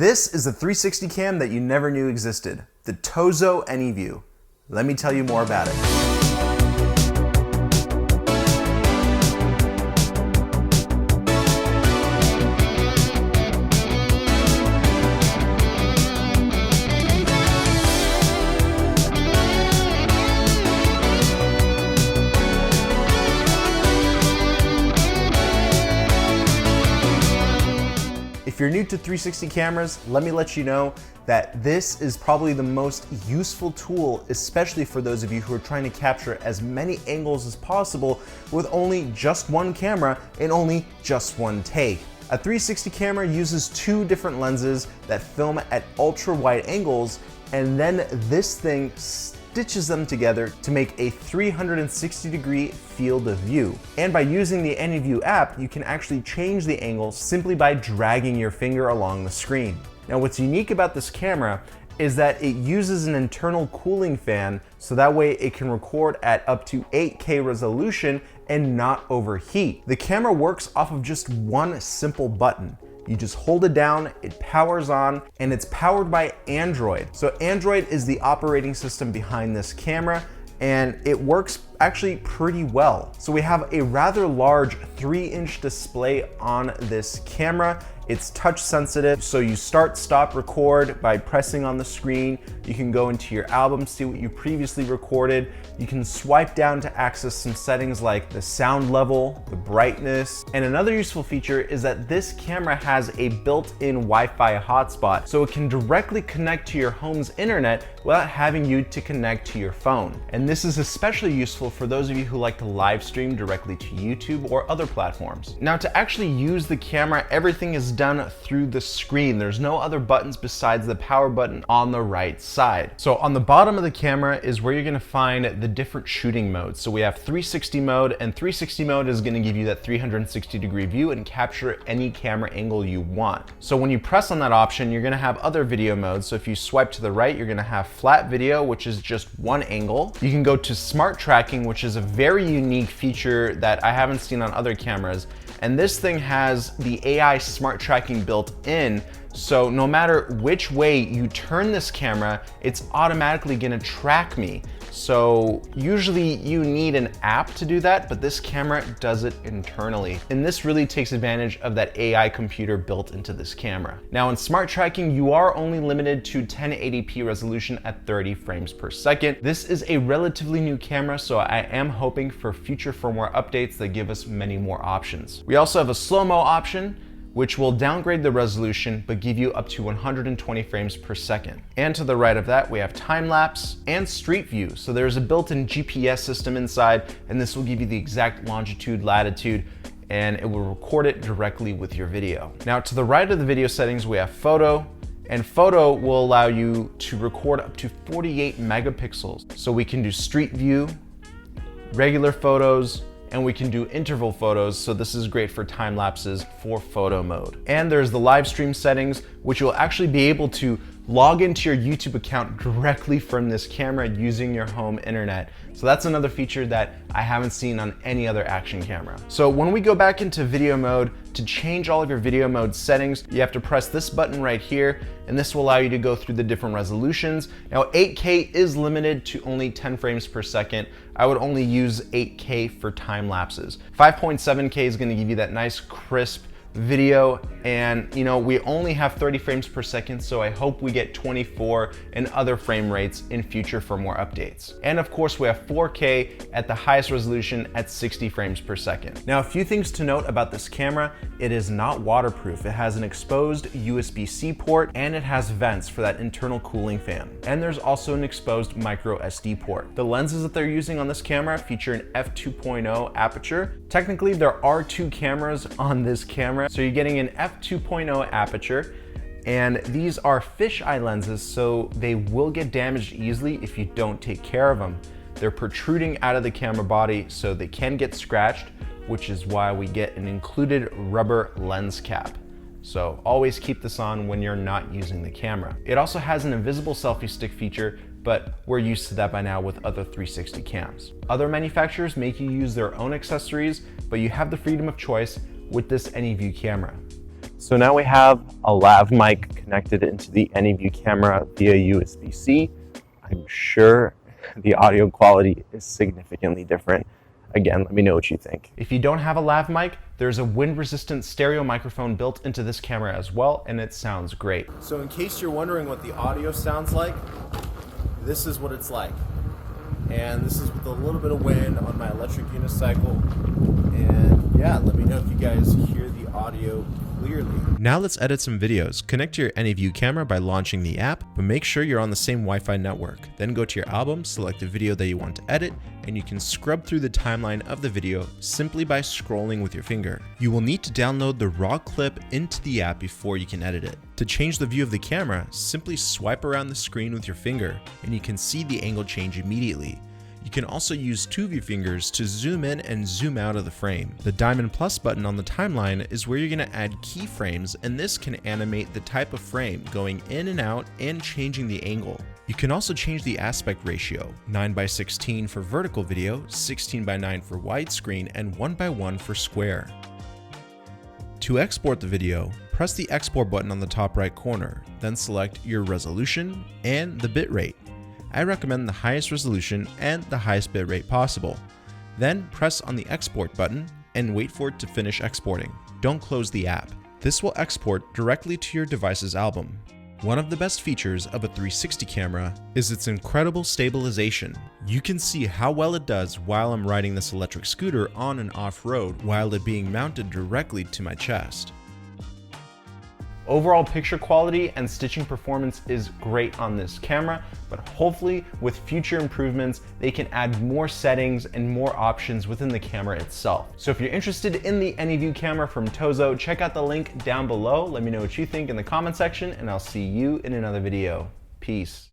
This is a 360 cam that you never knew existed, the Tozo AnyVue. Let me tell you more about it. If you're new to 360 cameras, let me let you know that this is probably the most useful tool, especially for those of you who are trying to capture as many angles as possible with only just one camera and only just one take. A 360 camera uses two different lenses that film at ultra wide angles, and then this thing stitches them together to make a 360-degree field of view. And by using the AnyVue app, you can actually change the angle simply by dragging your finger along the screen. Now, what's unique about this camera is that it uses an internal cooling fan, so that way it can record at up to 8K resolution and not overheat. The camera works off of just one simple button. You just hold it down, it powers on, and it's powered by Android. So Android is the operating system behind this camera, and it works actually pretty well. So we have a rather large 3-inch display on this camera. It's touch sensitive, so you start, stop, record by pressing on the screen. You can go into your album, see what you previously recorded. You can swipe down to access some settings like the sound level, the brightness. And another useful feature is that this camera has a built-in Wi-Fi hotspot, so it can directly connect to your home's internet without having you to connect to your phone. And this is especially useful for those of you who like to live stream directly to YouTube or other platforms. Now, to actually use the camera, everything is done through the screen. There's no other buttons besides the power button on the right side. So on the bottom of the camera is where you're gonna find the different shooting modes. So we have 360 mode, and 360 mode is gonna give you that 360-degree view and capture any camera angle you want. So when you press on that option, you're gonna have other video modes. So if you swipe to the right, you're gonna have flat video, which is just one angle. You can go to smart tracking, which is a very unique feature that I haven't seen on other cameras. And this thing has the AI smart tracking built in, so no matter which way you turn this camera, it's automatically gonna track me. So usually you need an app to do that, but this camera does it internally. And this really takes advantage of that AI computer built into this camera. Now in smart tracking, you are only limited to 1080p resolution at 30 frames per second. This is a relatively new camera, so I am hoping for future firmware updates that give us many more options. We also have a slow-mo option, which will downgrade the resolution but give you up to 120 frames per second. And to the right of that, we have time-lapse and street view. So there's a built-in GPS system inside, and this will give you the exact longitude, latitude, and it will record it directly with your video. Now to the right of the video settings, we have photo, and photo will allow you to record up to 48 megapixels. So we can do street view, regular photos, and we can do interval photos, so this is great for time lapses for photo mode. And there's the live stream settings, which you'll actually be able to log into your YouTube account directly from this camera using your home internet. So that's another feature that I haven't seen on any other action camera. So when we go back into video mode, to change all of your video mode settings, you have to press this button right here, and this will allow you to go through the different resolutions. Now 8K is limited to only 10 frames per second. I would only use 8K for time lapses. 5.7K is gonna give you that nice crisp video, and we only have 30 frames per second, so I hope we get 24 and other frame rates in future for more updates. And of course we have 4K at the highest resolution at 60 frames per second. Now a few things to note about this camera: it is not waterproof. It has an exposed USB-C port, and it has vents for that internal cooling fan. And there's also an exposed micro SD port. The lenses that they're using on this camera feature an f2.0 aperture. Technically there are two cameras on this camera, so you're getting an f2.0 aperture, and these are fisheye lenses, so they will get damaged easily if you don't take care of them. They're protruding out of the camera body, so they can get scratched, which is why we get an included rubber lens cap. So always keep this on when you're not using the camera. It also has an invisible selfie stick feature, but we're used to that by now with other 360 cams. Other manufacturers make you use their own accessories, but you have the freedom of choice with this AnyVue camera. So now we have a lav mic connected into the AnyVue camera via USB-C. I'm sure the audio quality is significantly different. Again, let me know what you think. If you don't have a lav mic, there's a wind-resistant stereo microphone built into this camera as well, and it sounds great. So in case you're wondering what the audio sounds like, this is what it's like. And this is with a little bit of wind on my electric unicycle. And yeah, let me know if you guys hear the audio clearly. Now let's edit some videos. Connect to your AnyVue camera by launching the app, but make sure you're on the same Wi-Fi network. Then go to your album, select a video that you want to edit, and you can scrub through the timeline of the video simply by scrolling with your finger. You will need to download the raw clip into the app before you can edit it. To change the view of the camera, simply swipe around the screen with your finger, and you can see the angle change immediately. You can also use two of your fingers to zoom in and zoom out of the frame. The diamond plus button on the timeline is where you're going to add keyframes, and this can animate the type of frame going in and out and changing the angle. You can also change the aspect ratio, 9:16 for vertical video, 16:9 for widescreen, and 1:1 for square. To export the video, press the export button on the top right corner, then select your resolution and the bitrate. I recommend the highest resolution and the highest bitrate possible. Then press on the export button and wait for it to finish exporting. Don't close the app. This will export directly to your device's album. One of the best features of a 360 camera is its incredible stabilization. You can see how well it does while I'm riding this electric scooter on and off-road while it being mounted directly to my chest. Overall picture quality and stitching performance is great on this camera, but hopefully with future improvements, they can add more settings and more options within the camera itself. So if you're interested in the AnyVue camera from Tozo, check out the link down below. Let me know what you think in the comment section, and I'll see you in another video. Peace.